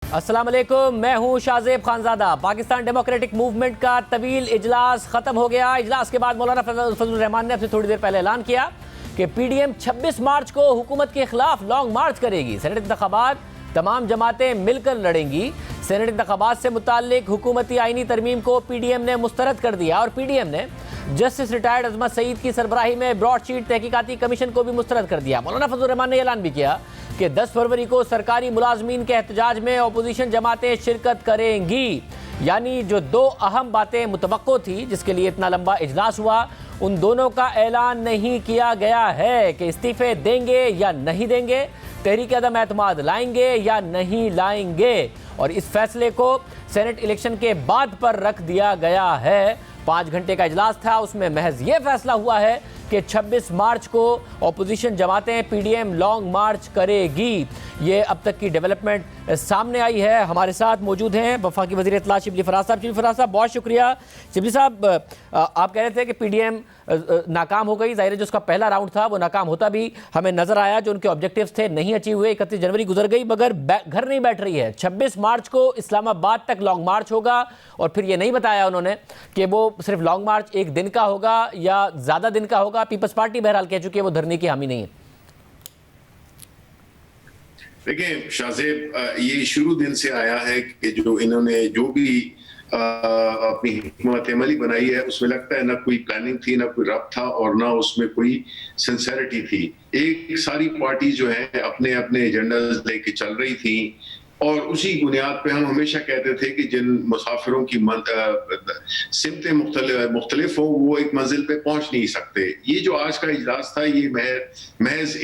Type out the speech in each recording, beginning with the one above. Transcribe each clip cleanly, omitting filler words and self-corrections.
अस्सलाम वालेकुम, मैं हूं शाहजेब खानजादा। पाकिस्तान डेमोक्रेटिक मूवमेंट का तवील इजलास ख़त्म हो गया। इजलास के बाद मौलाना फजल रहमान ने अपने थोड़ी देर पहले ऐलान किया कि पीडीएम 26 मार्च को हुकूमत के खिलाफ लॉन्ग मार्च करेगी। सेनेट इंतखाबात तमाम जमातें मिलकर लड़ेंगी। सेनेट इंतखाबात से मुताल्लिक हुकूमती आईनी तरमीम को पीडीएम ने मुस्तरद कर दिया और पीडीएम ने जस्टिस रिटायर्ड अजमत सईद की सरबराही में ब्रॉडशीट तहकीकाती कमीशन को भी मुस्तरद कर दिया। मौलाना फजल रहमान ने ऐलान भी किया कि 10 फरवरी को सरकारी मुलाजमीन के एहतजाज में अपोजिशन जमातें शिरकत करेंगी। यानी जो दो अहम बातें मुतवक्को थी जिसके लिए इतना लंबा इजलास हुआ, उन दोनों का ऐलान नहीं किया गया है कि इस्तीफे देंगे या नहीं देंगे, तहरीक अदम एतमाद लाएंगे या नहीं लाएंगे। और इस फैसले को सेनेट इलेक्शन के बाद पर रख दिया गया है। 5 घंटे का इजलास था, उसमें महज ये फैसला हुआ है कि 26 मार्च को अपोजिशन जमातें पीडीएम लॉन्ग मार्च करेगी। ये अब तक की डेवलपमेंट सामने आई है। हमारे साथ मौजूद हैं वफाकी वज़ीर इत्तलात शिबली फराज साहब। शिबली फराज साहब, बहुत शुक्रिया। शिबली साहब, आप कह रहे थे कि पीडीएम नाकाम हो गई। ज़ाहिर है जो उसका पहला राउंड था वो नाकाम होता भी हमें नजर आया, जो उनके ऑब्जेक्टिव्स थे नहीं अचीव हुए। 31 जनवरी गुजर गई मगर घर नहीं बैठ रही है। 26 मार्च को इस्लामाबाद तक लॉन्ग मार्च होगा और फिर ये नहीं बताया उन्होंने कि वो सिर्फ लॉन्ग मार्च एक दिन का होगा या ज़्यादा दिन का होगा। पीपल्स पार्टी बहरहाल कह चुकी है वो धरने की हामी नहीं है। देखिए शाहजेब, ये शुरू दिन से आया है कि जो इन्होंने जो भी अपनी हिकमत अमली बनाई है उसमें लगता है ना कोई प्लानिंग थी, ना कोई रब था और ना उसमें कोई सिंसेरिटी थी। एक सारी पार्टी जो है अपने अपने एजेंडा लेके चल रही थी और उसी बुनियाद पे हम हमेशा कहते थे कि जिन मुसाफिरों की सिमतें मुख्तलिफ हो वो एक मंजिल पे पहुंच नहीं सकते। ये जो आज का इजलास था ये महज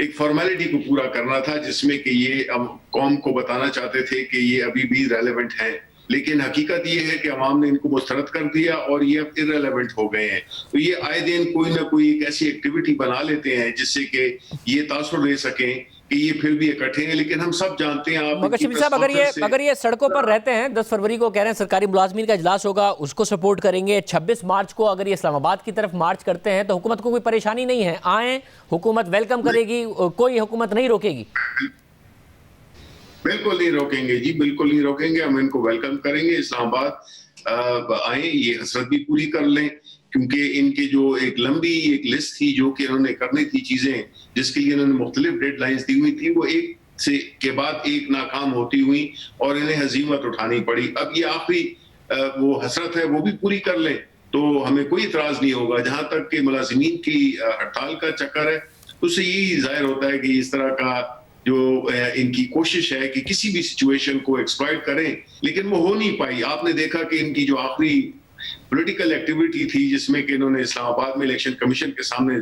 एक फॉर्मेलिटी को पूरा करना था, जिसमें कि ये कौम को बताना चाहते थे कि ये अभी भी रेलेवेंट है, लेकिन हकीकत ये है कि अवाम ने इनको मुस्तरद कर दिया और ये अब इररेलेवेंट हो गए हैं। तो ये आए दिन कोई ना कोई एक ऐसी एक्टिविटी बना लेते हैं जिससे कि ये तासुर दे सकें कि ये फिर भी इकट्ठे हैं, लेकिन हम सब जानते हैं। आप मगर शिबली साहब, अगर ये सड़कों पर रहते हैं, 10 फरवरी को कह रहे हैं सरकारी मुलाजमीन का इजलास होगा, उसको सपोर्ट करेंगे। 26 मार्च को अगर ये इस्लामाबाद की तरफ मार्च करते हैं तो हुकूमत को कोई परेशानी नहीं है, आए, हुकूमत वेलकम करेगी, कोई हुकूमत नहीं रोकेगी। बिल्कुल नहीं रोकेंगे जी, बिल्कुल नहीं रोकेंगे। हम इनको वेलकम करेंगे, इस्लामाबाद आए, ये हसरत भी पूरी कर लें, क्योंकि इनके जो एक लंबी एक लिस्ट थी जो कि इन्होंने करनी थी चीजें, जिसके लिए इन्होंने मुख्तलिफ डेडलाइंस दी हुई थी, वो एक से के बाद एक नाकाम होती हुई और इन्हें हजीमत उठानी पड़ी। अब ये आखिरी वो हसरत है वो भी पूरी कर लें तो हमें कोई इतराज नहीं होगा। जहां तक कि मुलाजिमीन की हड़ताल का चक्कर है, उससे यही जाहिर होता है कि इस तरह का जो इनकी कोशिश है कि किसी भी सिचुएशन को एक्सप्लॉइट करें, लेकिन वो हो नहीं पाई। आपने देखा कि इनकी जो आखिरी पॉलिटिकल एक्टिविटी थी जिसमें कि इन्होंने इस्लामाबाद में इलेक्शन कमीशन के सामने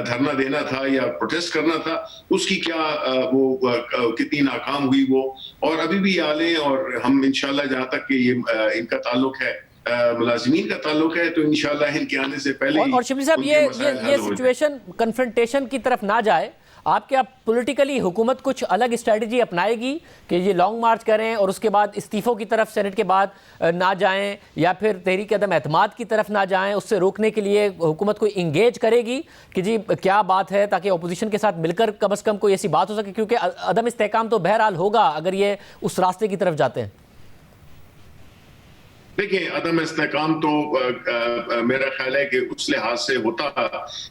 धरना देना था या प्रोटेस्ट करना था, उसकी क्या वो कितनी नाकाम हुई वो, और अभी भी आले। और हम इंशाल्लाह जहां तक कि ये इनका ताल्लुक है, मुलाजिमीन का ताल्लुक है, तो इंशाल्लाह इनके आने से पहले और शिबली साहब, ये सिचुएशन कन्फ्रंटेशन की तरफ ना जाए। आप क्या पॉलिटिकली हुकूमत कुछ अलग स्ट्रेटजी अपनाएगी कि ये लॉन्ग मार्च करें और उसके बाद इस्तीफों की तरफ सेनेट के बाद ना जाएं, या फिर तहरीक अदम एतमाद की तरफ ना जाएं, उससे रोकने के लिए हुकूमत को इंगेज करेगी कि जी क्या बात है, ताकि अपोजिशन के साथ मिलकर कम अज़ कम कोई ऐसी बात हो सके? क्योंकि अदम इस्तेहकाम तो बहरहाल होगा अगर ये उस रास्ते की तरफ जाते हैं। देखिए, अदम इस्तेहकाम तो मेरा ख्याल है कि उस लिहाज से होता,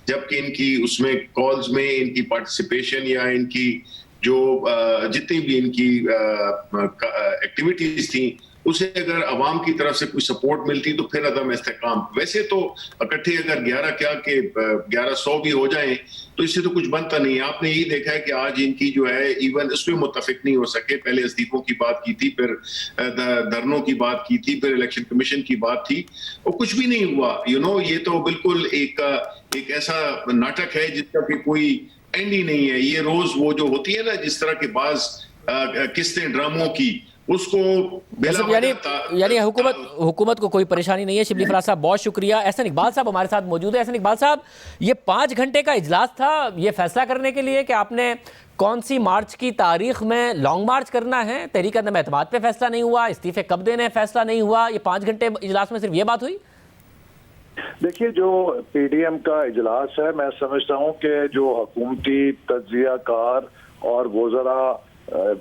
जबकि इनकी उसमें कॉल्स में इनकी पार्टिसिपेशन या इनकी जो जितनी भी इनकी एक्टिविटीज थी उसे अगर अवाम की तरफ से कोई सपोर्ट मिलती तो फिर अदम इस्तेहकाम। वैसे तो इकट्ठे अगर 11 क्या के 1100 भी हो जाएं तो इससे तो कुछ बनता नहीं है। आपने यही देखा है कि आज इनकी जो है इवन उसमें मुत्तफिक नहीं हो सके। पहले इस्तीफों की बात की थी, फिर धरनों की बात की थी, फिर इलेक्शन कमीशन की बात थी, और कुछ भी नहीं हुआ। ये तो बिल्कुल एक ऐसा नाटक है जिसका कि कोई एंड ही नहीं है। ये रोज वो जो होती है ना, जिस तरह के बाज किस्तें ड्रामों की, उसको यानी हुकूमत को कोई परेशानी नहीं है। शिबली फराज साहब, बहुत शुक्रिया। एहसन इकबाल साहब हमारे साथ मौजूद है। एहसन इकबाल साहब, ये 5 घंटे का इजलास था ये फैसला करने के लिए कि आपने कौन सी मार्च की तारीख में लॉन्ग मार्च करना है। तहरीक अदम एतमाद पे फैसला नहीं हुआ, इस्तीफे कब देने फैसला नहीं हुआ। ये 5 घंटे इजलास में सिर्फ ये बात हुई। देखिए, जो पीडीएम का इजलास है, मैं समझता हूँ कि जो हुकूमती तज्जिया कार और वो जरा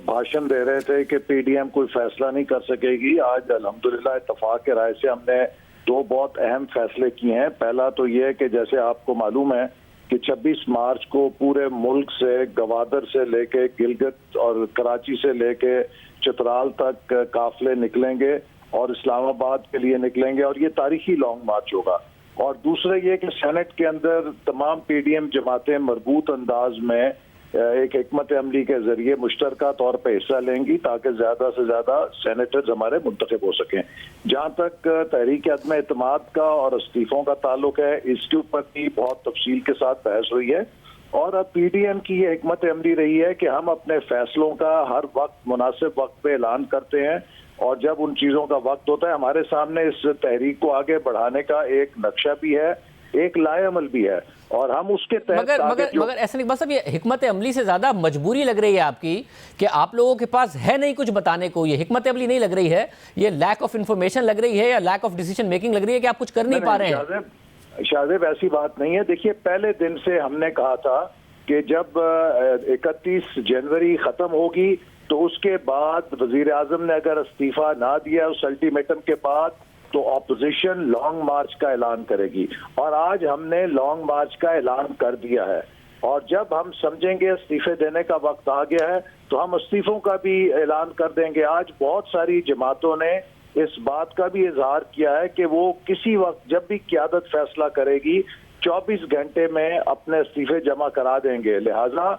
भाषण दे रहे थे कि पीडीएम कोई फैसला नहीं कर सकेगी। आज अल्हम्दुलिल्लाह इत्तेफाक के राय से हमने दो बहुत अहम फैसले किए हैं। पहला तो ये कि जैसे आपको मालूम है कि 26 मार्च को पूरे मुल्क से, गवादर से लेके गिलगित और कराची से लेके चित्राल तक काफिले निकलेंगे और इस्लामाबाद के लिए निकलेंगे और ये तारीखी लॉन्ग मार्च होगा। और दूसरा ये कि सेनेट के अंदर तमाम पीडीएम जमातें मरबूत अंदाज में एक हिकमत अमली के जरिए मुश्तरका तौर पर हिस्सा लेंगी ताकि ज्यादा से ज्यादा सेनेटर्स हमारे मुंतखब हो सकें। जहां तक तहरीक अदम एतमाद का और इस्तीफों का ताल्लुक है, इसके ऊपर भी बहुत तफसील के साथ बहस हुई है और अब पीडीएम की ये हिकमत अमली रही है कि हम अपने फैसलों का हर वक्त मुनासिब वक्त पे ऐलान करते हैं और जब उन चीजों का वक्त होता है हमारे सामने इस तहरीक को आगे बढ़ाने का एक नक्शा भी है, एक लाएअमल भी है और हम उसके तहत मगर ऐसा नहीं, बस अब ये हिकमत अमली से ज्यादा मजबूरी लग रही है आपकी कि आप लोगों के पास है नहीं कुछ बताने को। ये हिकमत अमली नहीं लग रही है, ये लैक ऑफ इंफॉर्मेशन लग रही है या लैक ऑफ डिसीजन मेकिंग लग रही है कि आप कुछ कर नहीं पा रहे हैं। शाहजेब ऐसी बात नहीं है। देखिए पहले दिन से हमने कहा था कि जब 31 जनवरी खत्म होगी तो उसके बाद वजीर आजम ने अगर इस्तीफा ना दिया उस अल्टीमेटम के बाद तो ऑपोजिशन लॉन्ग मार्च का ऐलान करेगी और आज हमने लॉन्ग मार्च का ऐलान कर दिया है और जब हम समझेंगे इस्तीफे देने का वक्त आ गया है तो हम इस्तीफों का भी ऐलान कर देंगे। आज बहुत सारी जमातों ने इस बात का भी इजहार किया है कि वो किसी वक्त जब भी क़यादत फैसला करेगी 24 घंटे में अपने इस्तीफे जमा करा देंगे। लिहाजा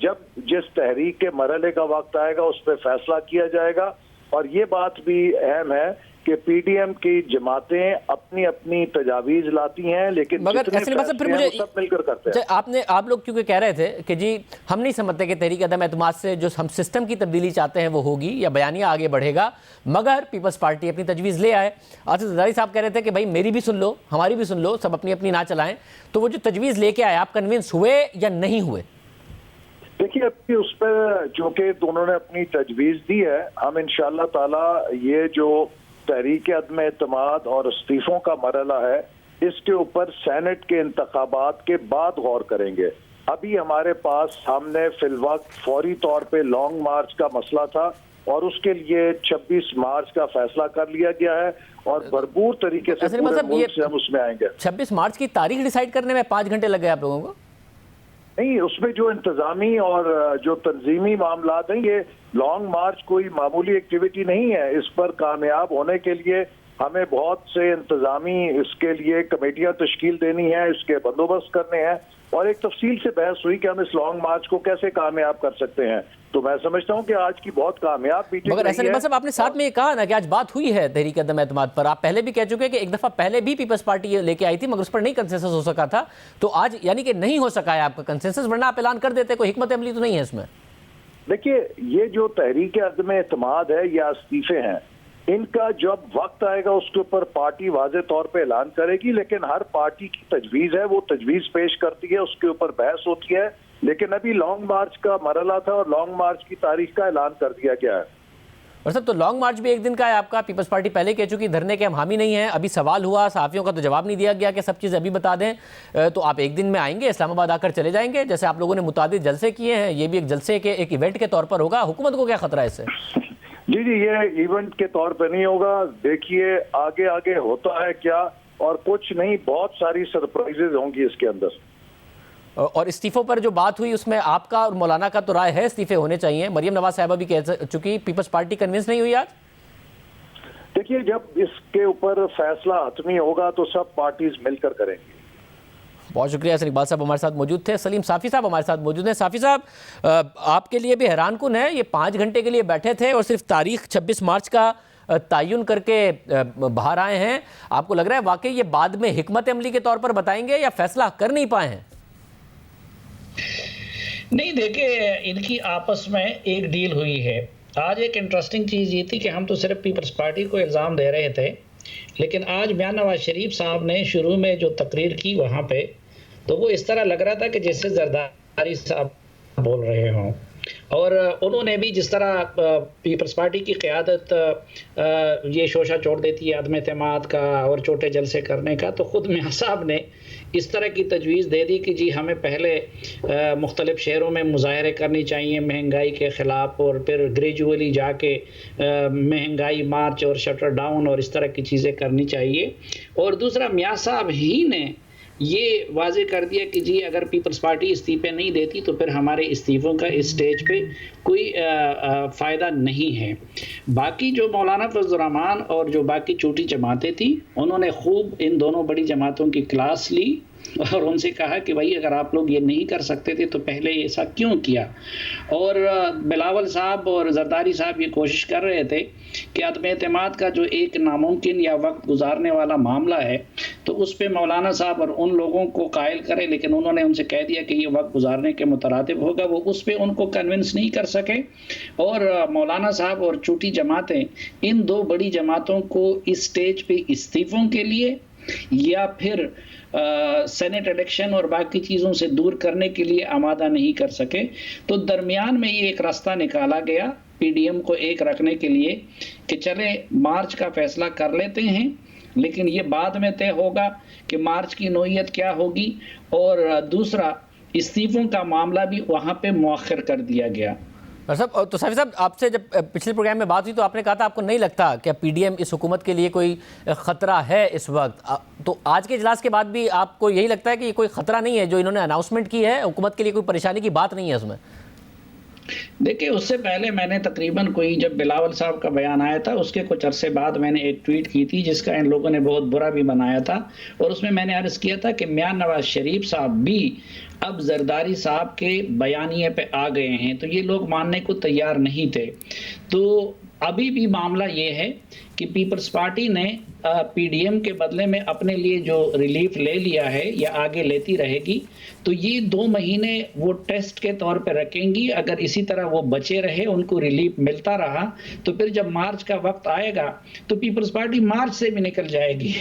जब जिस तहरीक के मरहले का वक्त आएगा उस पर फैसला किया जाएगा। और ये बात भी अहम है कि पीडीएम की जमातें अपनी अपनी तजावीज लाती हैं लेकिन मगर ऐसे बस फिर मुझे सब मिलकर करते हैं। आप लोग क्योंकि कह रहे थे कि जी हम नहीं समझते कि तहरीक अदम एतमाद से जो हम सिस्टम की तब्दीली चाहते हैं वो होगी या बयानिया आगे बढ़ेगा, मगर पीपल्स पार्टी अपनी तजवीज़ ले आए। आसिफ जरदारी साहब कह रहे थे कि भाई मेरी भी सुन लो, हमारी भी सुन लो, सब अपनी अपनी ना चलाएं। तो वो जो तजवीज़ लेके आए आप कन्विंस हुए या नहीं हुए? देखिए अभी उस पर चूंकि दोनों ने अपनी तजवीज़ दी है, हम इंशाअल्लाह ताला ये जो तहरीक अदम एतमाद और इस्तीफों का मरहला है इसके ऊपर सेनेट के इंतखाबात के बाद गौर करेंगे। अभी हमारे पास सामने फिलवक्त फौरी तौर पे लॉन्ग मार्च का मसला था और उसके लिए 26 मार्च का फैसला कर लिया गया है और भरपूर तरीके से पूरे मुल्क से हम उसमें आएंगे। 26 मार्च की तारीख डिसाइड करने में 5 घंटे लग गए आप लोगों को? नहीं, उसमें जो इंतजामी और जो तंजीमी मामलात हैं, ये लॉन्ग मार्च कोई मामूली एक्टिविटी नहीं है। इस पर कामयाब होने के लिए हमें बहुत से इंतजामी इसके लिए कमेटियां तश्कील देनी है, इसके बंदोबस्त करने हैं और एक तफसील से बहस हुई कि हम इस लॉन्ग मार्च को कैसे कामयाब कर सकते हैं। तो मैं समझता हूं कि आज की बहुत कामयाब मीटिंग। मगर ऐसा नहीं, बस आपने साथ में ये कहा ना कि आज बात हुई है तहरीक अदम एतमाद पर। आप पहले भी कह चुके हैं कि एक दफा पहले भी पीपल्स पार्टी ये लेके आई थी मगर उस पर नहीं कंसेंसस हो सका था। तो आज यानी कि नहीं हो सका है आपका कंसेंसस, वरना आप ऐलान कर देते, कोई हिकमत अमली तो नहीं है इसमें। देखिए ये जो तहरीक अदम एतमाद है या इस्तीफे हैं, इनका जब वक्त आएगा उसके ऊपर पार्टी वाज़े तौर पे ऐलान करेगी, लेकिन हर पार्टी की तजवीज़ है, वो तजवीज़ पेश करती है, उसके ऊपर बहस होती है। लेकिन अभी लॉन्ग मार्च का मरहला था और लॉन्ग मार्च की तारीख का ऐलान कर दिया गया है। और सब तो लॉन्ग मार्च भी एक दिन का है आपका। पीपल्स पार्टी पहले कह चुकी धरने के हम हामी नहीं हैं। अभी सवाल हुआ, सहाफ़ियों का तो जवाब नहीं दिया गया कि सब चीज़ अभी बता दें। तो आप एक दिन में आएंगे, इस्लामाबाद आकर चले जाएंगे, जैसे आप लोगों ने मुतादिद जलसे किए हैं, ये भी एक जलसे के एक इवेंट के तौर पर होगा। हुकूमत को क्या खतरा है इससे? जी जी, ये इवेंट के तौर पे नहीं होगा। देखिए आगे आगे होता है क्या, और कुछ नहीं, बहुत सारी सरप्राइजेज होंगी इसके अंदर। और इस्तीफों पर जो बात हुई उसमें आपका और मौलाना का तो राय है इस्तीफे होने चाहिए। मरियम नवाज साहिबा भी कह चुकी, पीपल्स पार्टी कन्विंस नहीं हुई आज। देखिए जब इसके ऊपर फैसला हतमी होगा तो सब पार्टीज मिलकर करेंगी। बहुत शुक्रिया। सर इकबाल साहब हमारे साथ मौजूद थे। सलीम साफ़ी साहब हमारे साथ मौजूद हैं। साफ़ी साहब, आपके लिए भी हैरान कुन है, ये 5 घंटे के लिए बैठे थे और सिर्फ तारीख 26 मार्च का तयन करके बाहर आए हैं। आपको लग रहा है वाकई ये बाद में हिकमत अमली के तौर पर बताएंगे या फैसला कर नहीं पाए हैं? नहीं, देखिए इनकी आपस में एक डील हुई है। आज एक इंटरेस्टिंग चीज़ ये थी कि हम तो सिर्फ पीपल्स पार्टी को इल्ज़ाम दे रहे थे, लेकिन आज मियां नवाज शरीफ साहब ने शुरू में जो तकरीर की वहाँ पे, तो वो इस तरह लग रहा था कि जैसे जरदारी साहब बोल रहे हों। और उन्होंने भी जिस तरह पीपल्स पार्टी की क़यादत ये शोशा छोड़ देती है अदम एतमाद का और छोटे जलसे करने का, तो ख़ुद मियां साहब ने इस तरह की तजवीज़ दे दी कि जी हमें पहले मुख्तलिफ शहरों में मुजाहरे करनी चाहिए महंगाई के ख़िलाफ़, और फिर ग्रेजुअली जाके महंगाई मार्च और शटर डाउन और इस तरह की चीज़ें करनी चाहिए। और दूसरा, मियां साहब ही ने ये वाज़े कर दिया कि जी अगर पीपल्स पार्टी इस्तीफ़े नहीं देती तो फिर हमारे इस्तीफ़ों का इस स्टेज पे कोई फ़ायदा नहीं है। बाकी जो मौलाना फजल रहमान और जो बाकी छोटी जमातें थी, उन्होंने खूब इन दोनों बड़ी जमातों की क्लास ली और उनसे कहा कि भाई अगर आप लोग ये नहीं कर सकते थे तो पहले ऐसा क्यों किया। और बिलावल साहब और जरदारी साहब ये कोशिश कर रहे थे कि अदम एतमाद का जो एक नामुमकिन या वक्त गुजारने वाला मामला है तो उस पर मौलाना साहब और उन लोगों को कायल करें, लेकिन उन्होंने उनसे कह दिया कि ये वक्त गुजारने के मुतरादिब होगा। वो उस पर उनको कन्विंस नहीं कर सके और मौलाना साहब और छोटी जमातें इन दो बड़ी जमातों को इस स्टेज पे इस्तीफ़ों के लिए या फिर सेनेट इलेक्शन और बाकी चीज़ों से दूर करने के लिए आमादा नहीं कर सके। तो दरमियान में ये एक रास्ता निकाला गया पीडीएम को एक रखने के लिए कि चले मार्च का फैसला कर लेते हैं, लेकिन ये बाद में तय होगा कि मार्च की नौयत क्या होगी। और दूसरा, इस्तीफ़ों का मामला भी वहाँ पे मुअख्खर कर दिया गया। साहब, तो साफी साहब, आपसे जब पिछले प्रोग्राम में बात हुई तो आपने कहा था आपको नहीं लगता कि पीडीएम इस हुकूमत के लिए कोई ख़तरा है इस वक्त, तो आज के इजलास के बाद भी आपको यही लगता है कि ये कोई ख़तरा नहीं है? जो इन्होंने अनाउंसमेंट की है, हुकूमत के लिए कोई परेशानी की बात नहीं है उसमें? देखिए, उससे पहले मैंने तकरीबन कोई, जब बिलावल साहब का बयान आया था उसके कुछ अरसे बाद मैंने एक ट्वीट की थी जिसका इन लोगों ने बहुत बुरा भी बनाया था, और उसमें मैंने अर्ज़ किया था कि मियां नवाज शरीफ साहब भी अब जरदारी साहब के बयानिए पे आ गए हैं, तो ये लोग मानने को तैयार नहीं थे। तो अभी भी मामला ये है कि पीपल्स पार्टी ने पीडीएम के बदले में अपने लिए जो रिलीफ ले लिया है या आगे लेती रहेगी, तो ये 2 महीने वो टेस्ट के तौर पे रखेंगी। अगर इसी तरह वो बचे रहे, उनको रिलीफ मिलता रहा, तो फिर जब मार्च का वक्त आएगा तो पीपल्स पार्टी मार्च से भी निकल जाएगी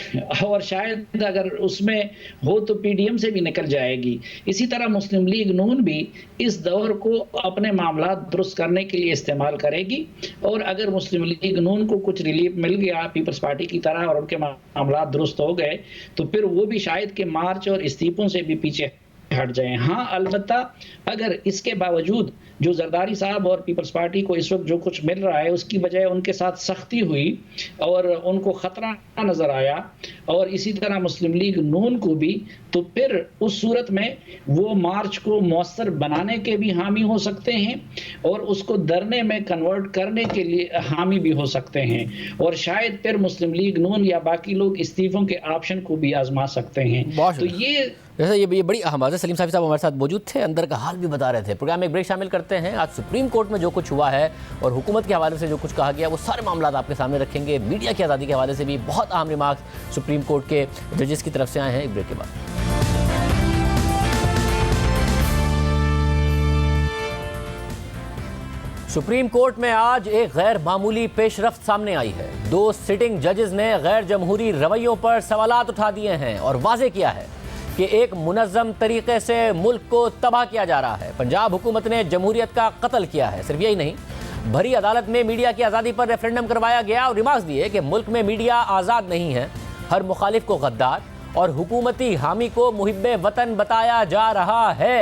और शायद अगर उसमें हो तो पीडीएम से भी निकल जाएगी। इसी तरह मुस्लिम लीग नून भी इस दौर को अपने मामला दुरुस्त करने के लिए इस्तेमाल करेगी, और अगर मुस्लिम लीग नून को कुछ रिलीफ मिल गया पीपल्स पार्टी की तरह और उनके मामला दुरुस्त हो गए, तो फिर वो भी शायद के मार्च और इस्तीफों से भी पीछे हट जाएं। हाँ, अलबत्ता अगर इसके बावजूद जो जरदारी साहब और पीपल्स पार्टी को इस वक्त जो कुछ मिल रहा है उसकी बजाय उनके साथ सख्ती हुई और उनको खतरा नजर आया, और इसी तरह मुस्लिम लीग नून को भी, तो फिर उस सूरत में वो मार्च को मौसर बनाने के भी हामी हो सकते हैं और उसको धरने में कन्वर्ट करने के लिए हामी भी हो सकते हैं, और शायद फिर मुस्लिम लीग नून या बाकी लोग इस्तीफों के ऑप्शन को भी आजमा सकते हैं। तो ये बड़ी अहम बात है। सलीम साहब हमारे साथ मौजूद थे, अंदर का हाल भी बता रहे थे। प्रोग्राम में एक ब्रेक शामिल करते हैं। आज सुप्रीम कोर्ट में जो कुछ हुआ है और हुकूमत के हवाले से जो कुछ कहा गया, वो सारे मामला आपके सामने रखेंगे। मीडिया की आज़ादी के हवाले से भी बहुत अहम रिमार्क्स सुप्रीम कोर्ट के जजेस की तरफ से आए हैं। एक ब्रेक के बाद सुप्रीम कोर्ट में आज एक गैर मामूली पेशरफ्त सामने आई है। 2 सिटिंग जजेस ने गैर जमहूरी रवैयों पर सवालात उठा दिए हैं और वाज़े किया है कि एक मुनज़्ज़म तरीके से मुल्क को तबाह किया जा रहा है। पंजाब हुकूमत ने जमहूरियत का कत्ल किया है। सिर्फ यही नहीं, भरी अदालत में मीडिया की आज़ादी पर रेफरेंडम करवाया गया और रिमार्क्स दिए कि मुल्क में मीडिया आज़ाद नहीं है, हर मुखालिफ को गद्दार और हुकूमती हामी को मुहिब्बे वतन बताया जा रहा है।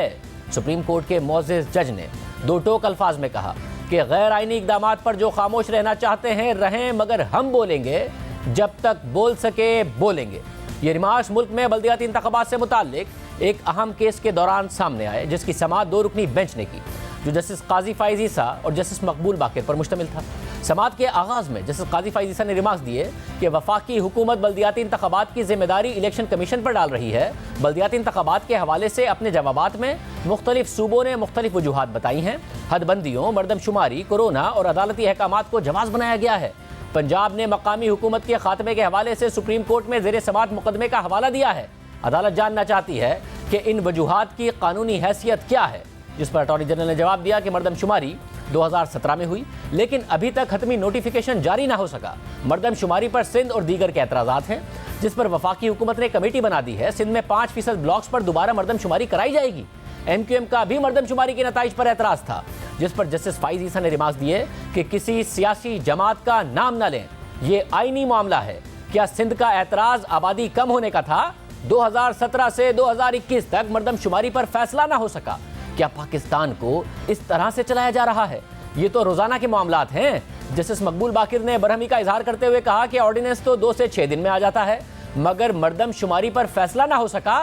सुप्रीम कोर्ट के मोअज़्ज़िज़ जज ने 2 टोक अल्फाज में कहा कि गैर आइनी इक़दामात पर जो खामोश रहना चाहते हैं रहें, मगर हम बोलेंगे, जब तक बोल सके बोलेंगे। ये रिमार्क्स मुल्क में बल्दियाती इंतखाबात से मुताल्लिक एक अहम केस के दौरान सामने आए, जिसकी समाअत 2 रुकनी बेंच ने की, जो जस्टिस काजी फ़ाइज़ ईसा और जस्टिस मकबूल बाकिर पर मुश्तमिल था। समाअत के आगाज़ में जस्टिस काजी फ़ाइज़ ईसा ने रिमार्क्स दिए कि वफाकी हुकूमत बल्दियाती इंतखाबात की जिम्मेदारी इलेक्शन कमीशन पर डाल रही है। बल्दियाती इंतखाबात के हवाले से अपने जवाबात में मुख्तलिफ सूबों ने मुख्तलिफ वजूहात बताई हैं। हदबंदियों, मरदमशुमारी, कोरोना और अदालती अहकामात को जवाज़ बनाया गया है। पंजाब ने मकामी हुकूमत के खात्मे के हवाले से सुप्रीम कोर्ट में ज़ेरे समाअत मुकदमे का हवाला दिया है। अदालत जानना चाहती है कि इन वजूहात की कानूनी हैसियत क्या है, जिस पर अटॉर्नी जनरल ने जवाब दिया कि मरदमशुमारी 2017 में हुई, लेकिन अभी तक हतमी नोटिफिकेशन जारी ना हो सका। मरदमशुमारी पर सिंध और दीगर के एतराज़ात हैं, जिस पर वफाकी हुकूमत ने कमेटी बना दी है। सिंध में 5% ब्लॉक्स पर दोबारा मरदमशुमारी कराई जाएगी। MQM का भी मरदमशुमारी के नताइज पर एतराज़ था, जिस पर जस्टिस फ़ाइज़ ईसा ने रिमार्क्स दिए कि किसी सियासी जमात का नाम न लें, ये आईनी मामला है। क्या सिंध का एतराज़ आबादी कम होने का था 2017 से 2021 तक मर्दमशुमारी पर फैसला ना हो सका। क्या पाकिस्तान को इस तरह से चलाया जा रहा है? ये तो रोजाना के मामलात हैं। जस्टिस मकबूल बाकिर ने बरहमी का इजहार करते हुए कहा कि ऑर्डिनेंस तो 2 से 6 दिन में आ जाता है, मगर मर्दमशुमारी पर फैसला ना हो सका,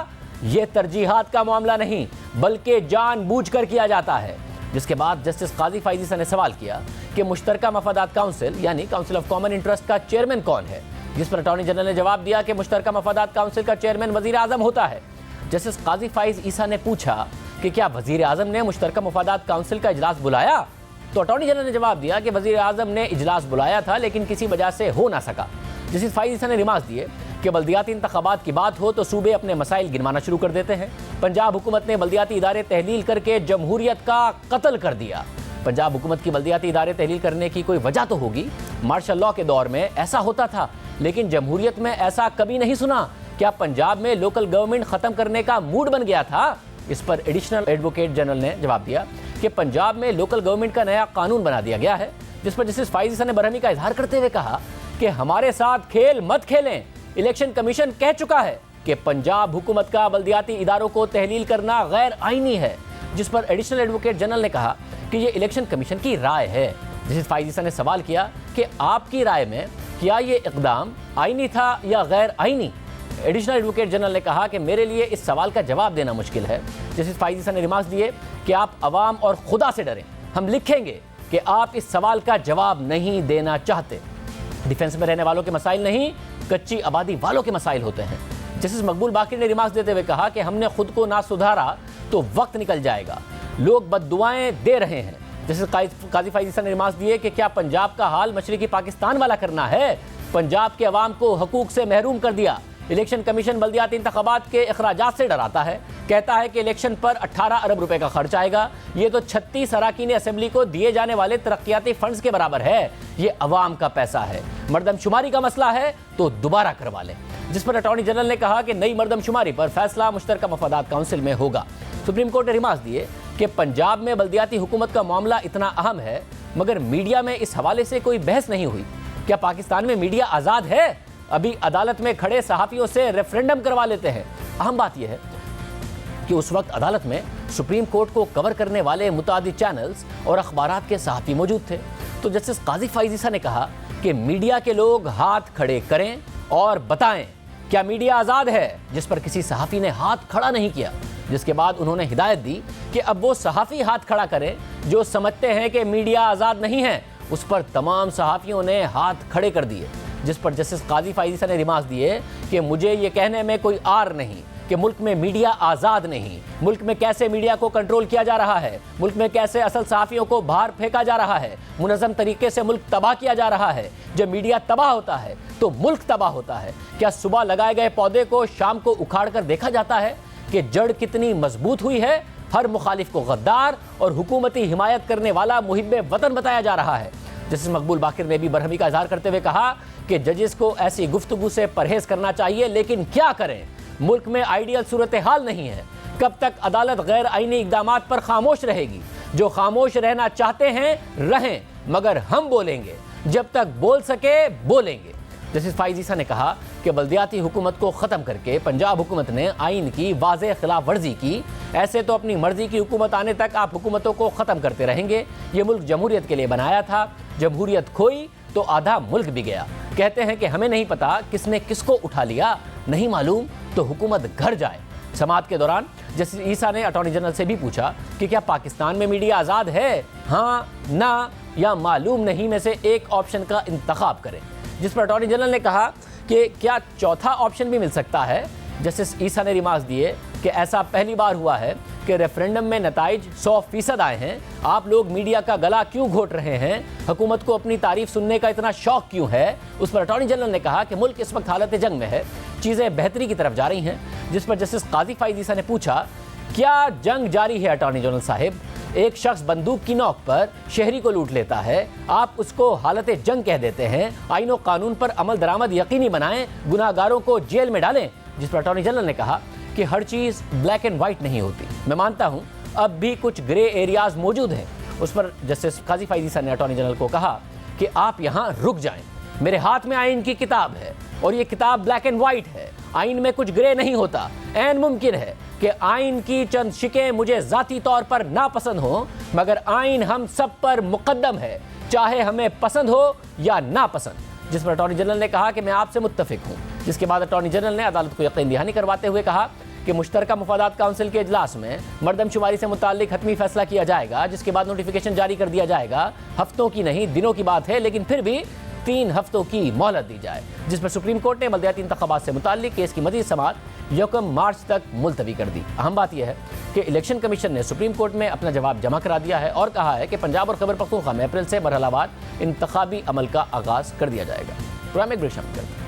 ये तरजीहात का मामला नहीं बल्कि जानबूझकर किया जाता है। जिसके बाद जस्टिस काजी फाइजी ने सवाल किया कि मुश्तरका मफादात काउंसिल यानी काउंसिल ऑफ कॉमन इंटरेस्ट का चेयरमैन कौन है, जिस पर अटॉर्नी जनरल ने जवाब दिया कि मुश्तरका मफादात काउंसिल का चेयरमैन वजीर आजम होता है। जस्टिस काजी फाइज ईसा ने पूछा कि क्या वजीर आजम ने मुश्तरका मफादात काउंसिल का इजलास बुलाया, तो अटॉर्नी जनरल ने जवाब दिया कि वजीर आजम ने इजलास बुलाया था लेकिन किसी वजह से हो ना सका। जस्टिस फाइज ईसा ने रिमार्क्स दिए कि बल्दियाती इंतखाबात की बात हो तो सूबे अपने मसाइल गिनवाना शुरू कर देते हैं। पंजाब हुकूमत ने बल्दियाती इदारे तहलील करके जमहूरियत का कत्ल कर दिया। पंजाब हुकूमत की बल्दियाती इदारे तहलील करने की कोई वजह तो होगी। मार्शल लॉ के दौर में ऐसा होता था, लेकिन जमहूरियत में ऐसा कभी नहीं सुना। क्या पंजाब में लोकल गवर्नमेंट खत्म करने का मूड बन गया था? इस पर एडिशनल एडवोकेट जनरल ने जवाब दिया कि पंजाब में लोकल गवर्नमेंट का नया कानून बना दिया गया है। जिस पर जस्टिस फाइज ने बरहमी का इजहार करते हुए कहा कि हमारे साथ खेल मत खेलें। इलेक्शन कमीशन कह चुका है कि पंजाब हुकूमत का बल्दियाती इदारों को तहलील करना गैर आईनी है। जिस पर एडिशनल एडवोकेट जनरल ने कहा कि यह इलेक्शन कमीशन की राय है। जस्टिस फाइज ने सवाल किया कि आपकी राय में क्या ये इकदाम आईनी था या गैर आईनी? एडिशनल एडवोकेट जनरल ने कहा कि मेरे लिए इस सवाल का जवाब देना मुश्किल है। जस्टिस फाइज ने रिमार्क्स दिए कि आप अवाम और खुदा से डरें, हम लिखेंगे कि आप इस सवाल का जवाब नहीं देना चाहते। डिफेंस में रहने वालों के मसाइल नहीं, कच्ची आबादी वालों के मसाइल होते हैं। जस्टिस मकबूल बाकिर ने रिमार्क्स देते हुए कहा कि हमने खुद को ना सुधारा तो वक्त निकल जाएगा, लोग बद्दुआएं दे रहे हैं। जस्टिस काजी फाइजी ने रिमार्क्स दिए कि क्या पंजाब का हाल मशरिकी पाकिस्तान वाला करना है? पंजाब के अवाम को हकूक से महरूम कर दिया। इलेक्शन कमीशन बल्दियाती इंतखाबात के अखराजात से डराता है, कहता है कि इलेक्शन पर 18 अरब रुपए का खर्च आएगा। ये तो 36 अराकीन असेंबली को दिए जाने वाले तरक्याती फंड्स के बराबर है। ये अवाम का पैसा है। मर्दमशुमारी का मसला है तो दोबारा करवा लें। जिस पर अटॉर्नी जनरल ने कहा कि नई मर्दमशुमारी पर फैसला मुश्तरका मफादात काउंसिल में होगा। सुप्रीम कोर्ट ने रिमार्क्स दिए कि पंजाब में बल्दियाती हुकूमत का मामला इतना अहम है, मगर मीडिया में इस हवाले से कोई बहस नहीं हुई। क्या पाकिस्तान में मीडिया आज़ाद है? अभी अदालत में खड़े सहाफ़ियों से रेफरेंडम करवा लेते हैं। अहम बात यह है कि उस वक्त अदालत में सुप्रीम कोर्ट को कवर करने वाले मुतादिद चैनल्स और अखबारात के सहाफ़ी मौजूद थे। तो जस्टिस काजी फाइजी ने कहा कि मीडिया के लोग हाथ खड़े करें और बताएं क्या मीडिया आज़ाद है, जिस पर किसी सहाफ़ी ने हाथ खड़ा नहीं किया। जिसके बाद उन्होंने हिदायत दी कि अब वो सहाफ़ी हाथ खड़ा करें जो समझते हैं कि मीडिया आज़ाद नहीं है। उस पर तमाम सहाफ़ियों ने हाथ खड़े कर दिए। जिस पर जस्टिस काजी फाइजी ने रिमार्क्स दिए कि मुझे ये कहने में कोई आर नहीं कि मुल्क में मीडिया आज़ाद नहीं। मुल्क में कैसे मीडिया को कंट्रोल किया जा रहा है, मुल्क में कैसे असल सहाफ़ियों को बाहर फेंका जा रहा है, मुनज़्ज़म तरीके से मुल्क तबाह किया जा रहा है। जब मीडिया तबाह होता है तो मुल्क तबाह होता है। क्या सुबह लगाए गए पौधे को शाम को उखाड़ कर देखा जाता है कि जड़ कितनी मजबूत हुई है? हर मुखालिफ को गद्दार और हुकूमती हिमायत करने वाला मुहिब्बे वतन बताया जा रहा है। जस्टिस मकबूल बाकिर ने भी बरहमी का इजहार करते हुए कहा कि जजेस को ऐसी गुफ्तगू से परहेज करना चाहिए, लेकिन क्या करें, मुल्क में आइडियल सूरत हाल नहीं है। कब तक अदालत गैर आईनी इक़दामात पर खामोश रहेगी? जो खामोश रहना चाहते हैं रहें, मगर हम बोलेंगे, जब तक बोल सके बोलेंगे। जस्टिस फाइजी ने कहा कि बल्दियाती हुकूमत को ख़त्म करके पंजाब हुकूमत ने आइन की वाज़ेह खिलाफ वर्जी की। ऐसे तो अपनी मर्जी की हुकूमत आने तक आप हुकूमतों को ख़त्म करते रहेंगे। ये मुल्क जमहूरियत के लिए बनाया था, जमहूरियत खोई तो आधा मुल्क भी गया। कहते हैं कि हमें नहीं पता किसने किसको उठा लिया, नहीं मालूम तो हुकूमत घर जाए। समाअत के दौरान जस्टिस ईसा ने अटॉर्नी जनरल से भी पूछा कि क्या पाकिस्तान में मीडिया आज़ाद है, हाँ, ना या मालूम नहीं में से एक ऑप्शन का इंतखाब करें। जिस पर अटॉर्नी जनरल ने कहा कि क्या चौथा ऑप्शन भी मिल सकता है। जस्टिस ईसा ने रिमार्क्स दिए कि ऐसा पहली बार हुआ है कि रेफरेंडम में नताइज 100% आए हैं। आप लोग मीडिया का गला क्यों घोट रहे हैं? हुकूमत को अपनी तारीफ सुनने का इतना शौक क्यों है? उस पर अटॉर्नी जनरल ने कहा कि मुल्क इस वक्त हालत जंग में है, चीज़ें बेहतरी की तरफ जा रही हैं। जिस पर जस्टिस काजी फाइजी ने पूछा, क्या जंग जारी है अटॉर्नी जनरल साहिब? एक शख्स बंदूक की नोक पर शहरी को लूट लेता है, आप उसको हालत जंग कह देते हैं। आईन और कानून पर अमल दरामद यकीनी बनाएं, गुनाहगारों को जेल में डालें। जिस पर अटॉर्नी जनरल ने कहा कि हर चीज़ ब्लैक एंड वाइट नहीं होती। मैं मानता हूं अब भी कुछ ग्रे एरियाज मौजूद हैं। उस पर जस्टिस काजी फाइजी ने अटॉर्नी जनरल को कहा कि आप यहां रुक जाएं, मेरे हाथ में आइन की किताब है, और ये किताब ब्लैक एंड व्हाइट है, आइन में कुछ ग्रे नहीं होता। ऐन मुमकिन है कि आइन की चंद शिकें मुझे जाती तौर पर नापसंद हो, मगर आइन हम सब पर मुकद्दम है, चाहे हमें पसंद हो या नापसंद। जिस पर अटॉर्नी जनरल ने कहा कि मैं आपसे मुत्तफिक हूं, जिसके बाद अटॉर्नी जनरल ने अदालत को यकीन दहानी करवाते हुए कहा कि मुश्तरका मुफादात काउंसिल के इजलास में मरदमशुमारी से मुताल्लिक हतमी फैसला किया जाएगा, जिसके बाद नोटिफिकेशन जारी कर दिया जाएगा। हफ्तों की नहीं, दिनों की बात है, लेकिन फिर भी 3 हफ्तों की मोहलत दी जाए। जिस पर सुप्रीम कोर्ट ने बल्दियाती इंतखाबात से मुताल्लिक केस की मज़ीद समाअत 1 मार्च तक मुलतवी कर दी। अहम बात यह है कि इलेक्शन कमीशन ने सुप्रीम कोर्ट में अपना जवाब जमा करा दिया है और कहा है कि पंजाब और खैबर पख्तूनख्वा में अप्रैल से मरहलावार इंतखाबी अमल का आगाज कर दिया जाएगा। प्रोग्राम एक ब्रेक शामिल करते हैं।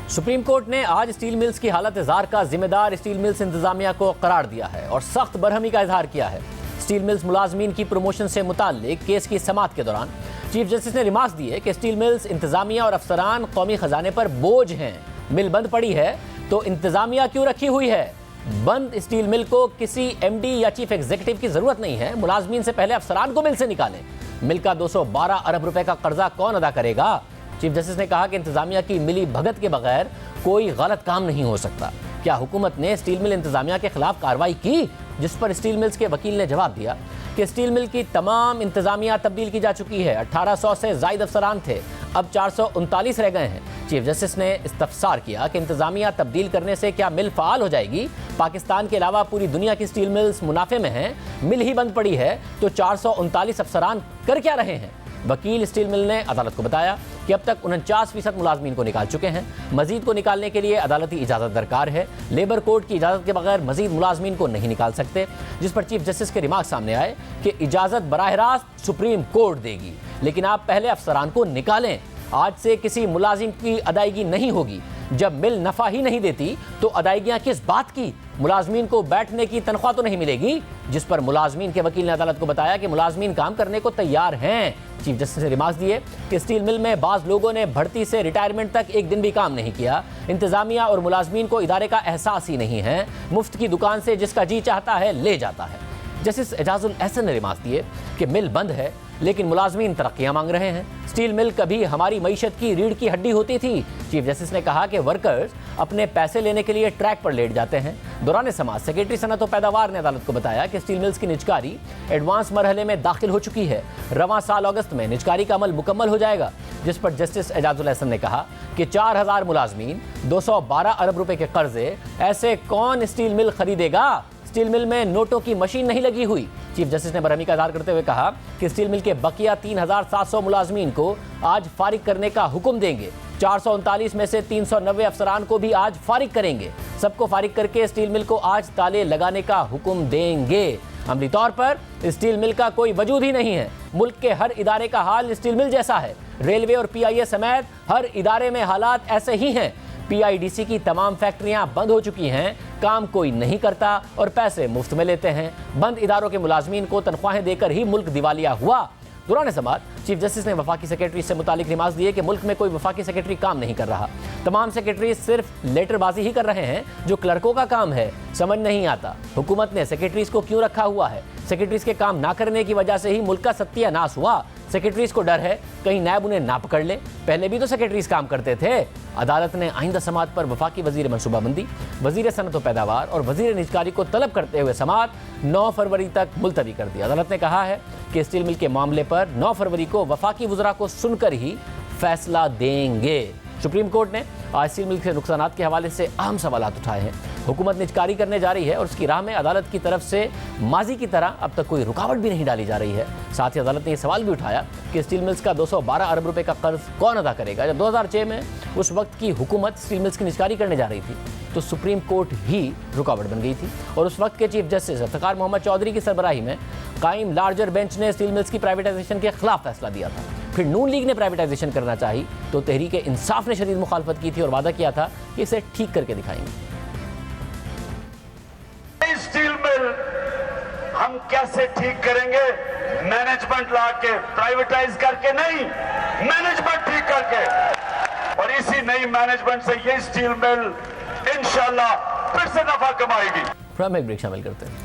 सुप्रीम कोर्ट ने आज स्टील मिल्स की हालत ज़ार का जिम्मेदार स्टील मिल्स इंतजामिया को करार दिया है और सख्त बरहमी का इजहार किया है। स्टील मिल्स मुलाजमीन की प्रमोशन से मुताल्लिक केस की समाअत के दौरान चीफ जस्टिस ने रिमार्क्स दिए कि स्टील मिल्स इंतजामिया और अफसरान कौमी खजाने पर बोझ हैं। मिल बंद पड़ी है तो इंतजामिया क्यों रखी हुई है? बंद स्टील मिल को किसी MD या चीफ एग्जीक्यूटिव की जरूरत नहीं है। मुलाजमीन से पहले अफसरान को मिल से निकालें। मिल का 212 अरब रुपए का कर्जा कौन अदा करेगा? चीफ जस्टिस ने कहा कि इंतजामिया की मिली भगत के बगैर कोई गलत काम नहीं हो सकता। क्या हुकूमत ने स्टील मिल इंतजामिया के खिलाफ कार्रवाई की? जिस पर स्टील मिल्स के वकील ने जवाब दिया कि स्टील मिल की तमाम इंतजामिया तब्दील की जा चुकी है। 1800 से जायद अफसरान थे, अब 439 रह गए हैं। चीफ जस्टिस ने इस्तफसार किया कि इंतजामिया तब्दील करने से क्या मिल फ़ाल हो जाएगी? पाकिस्तान के अलावा पूरी दुनिया की स्टील मिल्स मुनाफे में हैं, मिल ही बंद पड़ी है तो 439 अफसरान कर क्या रहे हैं? वकील स्टील मिल ने अदालत को बताया कि अब तक 49% मुलाजमीन को निकाल चुके हैं। मजीद को निकालने के लिए अदालती इजाज़त दरकार है। लेबर कोर्ट की इजाज़त के बगैर मजीद मुलाजमीन को नहीं निकाल सकते। जिस पर चीफ जस्टिस के रिमार्क सामने आए कि इजाज़त बराह रास्त सुप्रीम कोर्ट देगी, लेकिन आप पहले अफसरान को निकालें। आज से किसी मुलाजिम की अदायगी नहीं होगी। जब मिल नफा ही नहीं देती तो अदायगियां किस बात की? मुलाजमीन को बैठने की तनख्वाह तो नहीं मिलेगी। जिस पर मुलाजमीन के वकील ने अदालत को बताया कि मुलाजमीन काम करने को तैयार हैं। चीफ जस्टिस ने रिमार्क्स दिए कि स्टील मिल में बाज लोगों ने भर्ती से रिटायरमेंट तक एक दिन भी काम नहीं किया। इंतजामिया और मुलाजमीन को इदारे का एहसास ही नहीं है। मुफ्त की दुकान से जिसका जी चाहता है ले जाता है। जस्टिस एजाजुल एहसन ने रिमार्क्स दिए कि मिल बंद है लेकिन मुलाजमीन तरक्कियां मांग रहे हैं। स्टील मिल कभी हमारी मईशत की रीढ़ की हड्डी होती थी। चीफ जस्टिस ने कहा कि वर्कर्स अपने पैसे लेने के लिए ट्रैक पर लेट जाते हैं। दौरान समाज सेक्रेटरी सनत और पैदावार ने अदालत को बताया कि स्टील मिल्स की निजकारी एडवांस मरहले में दाखिल हो चुकी है। रवां साल अगस्त में निजकारी का अमल मुकम्मल हो जाएगा। जिस पर जस्टिस एजाजुल एहसन ने कहा कि 4000 मुलाजमीन, 212 अरब रुपए के कर्जे, ऐसे कौन स्टील मिल खरीदेगा? स्टील मिल में नोटों की मशीन नहीं लगी हुई। चीफ जस्टिस ने बरहमी का इज़हार करते हुए कहा कि स्टील मिल के बकिया 3700 मुलाजमीन को आज फारिग करने का हुक्म देंगे। 439 में से 390 अफसरान को भी आज फारिग करेंगे। सबको फारिग करके स्टील मिल को आज ताले लगाने का हुक्म देंगे। अमली तौर पर स्टील मिल का कोई वजूद ही नहीं है। मुल्क के हर इदारे का हाल स्टील मिल जैसा है। रेलवे और PIA समेत हर इदारे में हालात ऐसे ही हैं। PIDC की तमाम फैक्ट्रियां बंद हो चुकी हैं, काम कोई नहीं करता और पैसे मुफ्त में लेते हैं। बंद इदारों के मुलाजमीन को तनख्वाहें देकर ही मुल्क दिवालिया हुआ। दौरान समाअत चीफ जस्टिस ने वफाकी सेक्रेटरी से मुतालिक रिमार्क्स दिए कि मुल्क में कोई वफाकी सेक्रेटरी काम नहीं कर रहा। तमाम सेक्रेटरी सिर्फ लेटरबाजी ही कर रहे हैं जो क्लर्कों का काम है। समझ नहीं आता हुकूमत ने सेक्रेटरीज को क्यों रखा हुआ है। सेक्रेटरीज के काम ना करने की वजह से ही मुल्क का सत्यानाश हुआ। सेक्रेटरीज को डर है कहीं नैब उन्हें ना पकड़ ले। पहले भी तो सेक्रेटरीज काम करते थे। अदालत ने आइंदा समाअत पर वफाकी वजीर मनसूबाबंदी, वजीर सनत व पैदावार और वजीर निजकारी को तलब करते हुए समाअत 9 फरवरी तक मुलतवी कर दी। अदालत ने कहा है कि स्टील मिल के मामले पर 9 फरवरी को वफाकी वज़रा को सुनकर ही फैसला देंगे। सुप्रीम कोर्ट ने आज स्टील मिल के नुकसानात के हवाले से अहम सवालात उठाए हैं। हुकूमत निजकारी करने जा रही है और उसकी राह में अदालत की तरफ से माजी की तरह अब तक कोई रुकावट भी नहीं डाली जा रही है। साथ ही अदालत ने यह सवाल भी उठाया कि स्टील मिल्स का 212 अरब रुपए का कर्ज कौन अदा करेगा। जब 2006 में उस वक्त की हुकूमत स्टील मिल्स की निजकारी करने जा रही थी तो सुप्रीम कोर्ट ही रुकावट बन गई थी और उस वक्त के चीफ जस्टिस इफ्तिखार मोहम्मद चौधरी की सरबराही में कायम लार्जर बेंच ने स्टील मिल्स की प्राइवेटाइजेशन के खिलाफ फैसला दिया था। फिर नून लीग ने प्राइवेटाइजेशन करना चाही तो तहरीक इंसाफ ने शदीद मुखालफत की थी और वादा किया था कि इसे ठीक करके दिखाएंगे। स्टील मिल हम कैसे ठीक करेंगे? मैनेजमेंट ला के, प्राइवेटाइज करके नहीं, मैनेजमेंट ठीक करके। और इसी नई मैनेजमेंट से ये स्टील मिल इंशाल्लाह फिर से नफा कमाएगी। हम एक ब्रेक शामिल करते हैं।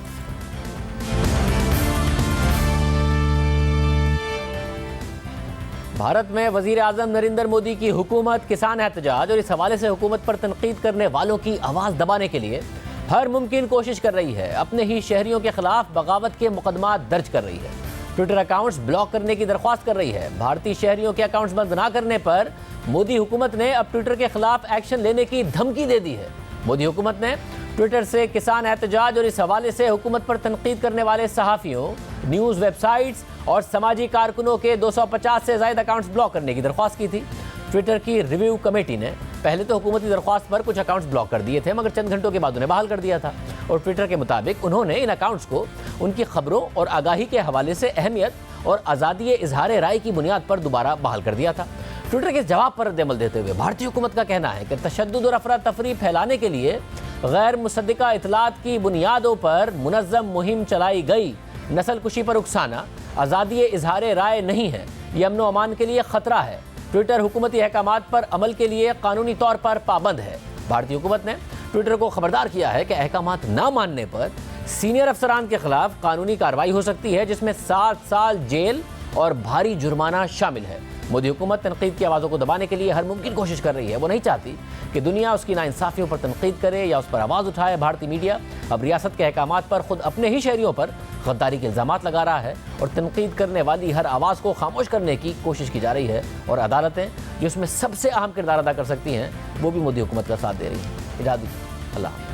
भारत में वजीर आजम नरेंद्र मोदी की हुकूमत किसान एहतजाज और इस हवाले से हुकूमत पर तनकीद करने वालों की आवाज़ दबाने के लिए हर मुमकिन कोशिश कर रही है। अपने ही शहरियों के खिलाफ बगावत के मुकदमा दर्ज कर रही है, ट्विटर अकाउंट्स ब्लॉक करने की दरख्वास्त कर रही है। भारतीय शहरियों के अकाउंट्स बंद ना करने पर मोदी हुकूमत ने अब ट्विटर के खिलाफ एक्शन लेने की धमकी दे दी है। मोदी हुकूमत ने ट्विटर से किसान एहतजाज और इस हवाले से हुकूमत पर तनकीद करने वाले सहाफ़ियों, न्यूज़ वेबसाइट्स और समाजी कारकुनों के 250 से ज़ायद अकाउंट्स ब्लॉक करने की दरख्वास्त की थी। ट्विटर की रिव्यू कमेटी ने पहले तो हुकूमती दरख्वास्त पर कुछ अकाउंट्स ब्लॉक कर दिए थे, मगर चंद घंटों के बाद उन्हें बहाल कर दिया था। और ट्विटर के मुताबिक उन्होंने इन अकाउंट्स को उनकी खबरों और आगाही के हवाले से अहमियत और आज़ादी इजहार राय की बुनियाद पर दोबारा बहाल कर दिया था। ट्विटर के जवाब पर रद्द-ए-अमल देते हुए भारतीय हुकूमत का कहना है कि तशद्दुद और अफरा तफरी फैलाने के लिए गैर मुसद्दिका इतलात की बुनियादों पर मुनज़्ज़म मुहिम चलाई गई। नस्ल कुशी पर उकसाना आज़ादी इजहार राय नहीं है, ये अमन व अमान के लिए ख़तरा है। ट्विटर हुकूमती अहकामात पर अमल के लिए कानूनी तौर पर पाबंद है। भारतीय हुकूमत ने ट्विटर को खबरदार किया है कि अहकामात ना मानने पर सीनियर अफसरान के खिलाफ कानूनी कार्रवाई हो सकती है, जिसमें 7 साल जेल और भारी जुर्माना शामिल है। मोदी हुकूमत तनकीद की आवाज़ों को दबाने के लिए हर मुमकिन कोशिश कर रही है। वो नहीं चाहती कि दुनिया उसकी नाइंसाफ़ियों पर तनकीद करे या उस पर आवाज़ उठाए। भारतीय मीडिया अब रियासत के अहकामात पर खुद अपने ही शहरियों पर गद्दारी के इल्ज़ामात लगा रहा है और तनकीद करने वाली हर आवाज़ को खामोश करने की कोशिश की जा रही है। और अदालतें जो इसमें सबसे अहम किरदार अदा कर सकती हैं, वो भी मोदी हुकूमत का साथ दे रही हैं। इजाज़त, अल्लाह।